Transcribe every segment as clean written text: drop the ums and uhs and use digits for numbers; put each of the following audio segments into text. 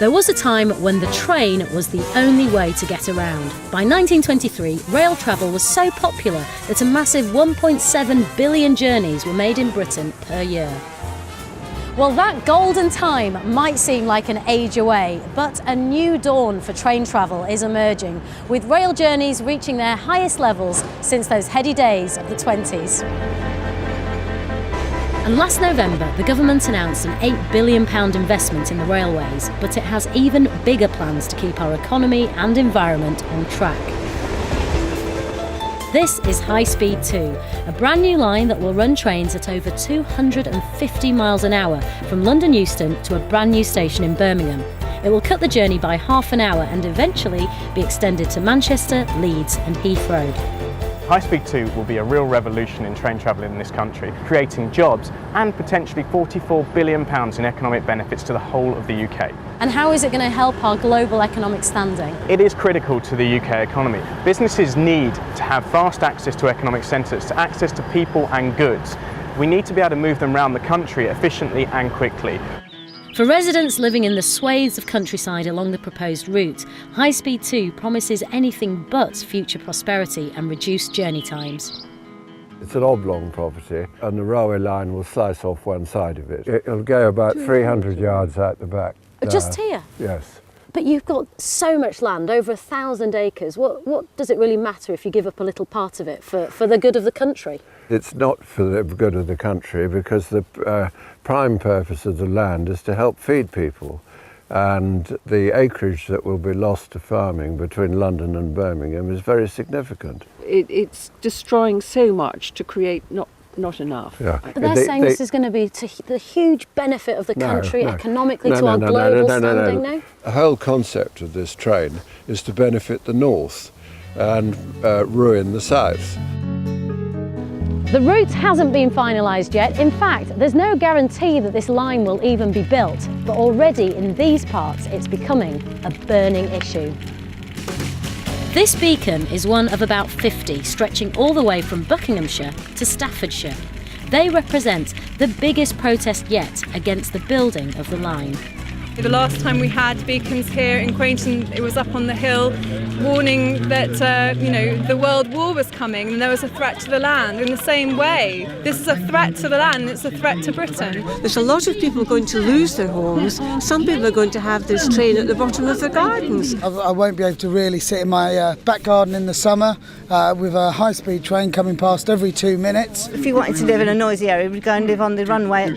There was a time when the train was the only way to get around. By 1923, rail travel was so popular that a massive 1.7 billion journeys were made in Britain per year. Well, that golden time might seem like an age away, but a new dawn for train travel is emerging, with rail journeys reaching their highest levels since those heady days of the 20s. And last November, the government announced an £8 billion investment in the railways, but it has even bigger plans to keep our economy and environment on track. This is High Speed 2, a brand new line that will run trains at over 250 miles an hour from London Euston to a brand new station in Birmingham. It will cut the journey by half an hour and eventually be extended to Manchester, Leeds and Heathrow. High Speed 2 will be a real revolution in train travel in this country, creating jobs and potentially £44 billion in economic benefits to the whole of the UK. And how is it going to help our global economic standing? It is critical to the UK economy. Businesses need to have fast access to economic centres, to access to people and goods. We need to be able to move them around the country efficiently and quickly. For residents living in the swathes of countryside along the proposed route, High Speed 2 promises anything but future prosperity and reduced journey times. It's an oblong property and the railway line will slice off one side of it. It'll go about 300 yards out the back. Just here? Yes. But you've got so much land, over 1,000 acres. What does it really matter if you give up a little part of it for the good of the country? It's not for the good of the country because the prime purpose of the land is to help feed people. And the acreage that will be lost to farming between London and Birmingham is very significant. It's destroying so much to create not enough. Yeah. But they're saying this is going to be to the huge benefit of the country economically to our global standing, no? The whole concept of this train is to benefit the north and ruin the south. The route hasn't been finalised yet. In fact, there's no guarantee that this line will even be built, but already in these parts it's becoming a burning issue. This beacon is one of about 50 stretching all the way from Buckinghamshire to Staffordshire. They represent the biggest protest yet against the building of the line. The last time we had beacons here in Quainton, it was up on the hill, warning that the world war was coming and there was a threat to the land. In the same way, this is a threat to the land, it's a threat to Britain. There's a lot of people going to lose their homes. Some people are going to have this train at the bottom of their gardens. I won't be able to really sit in my back garden in the summer with a high-speed train coming past every 2 minutes. If you wanted to live in a noisy area, we'd go and live on the runway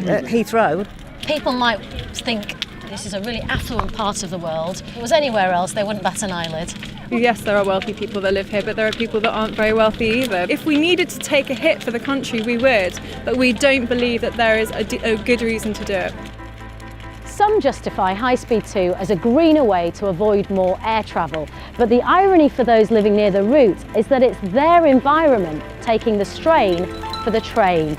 at Heathrow. People might think this is a really affluent part of the world. If it was anywhere else, they wouldn't bat an eyelid. Yes, there are wealthy people that live here, but there are people that aren't very wealthy either. If we needed to take a hit for the country, we would, but we don't believe that there is a good reason to do it. Some justify High Speed 2 as a greener way to avoid more air travel, but the irony for those living near the route is that it's their environment taking the strain for the train.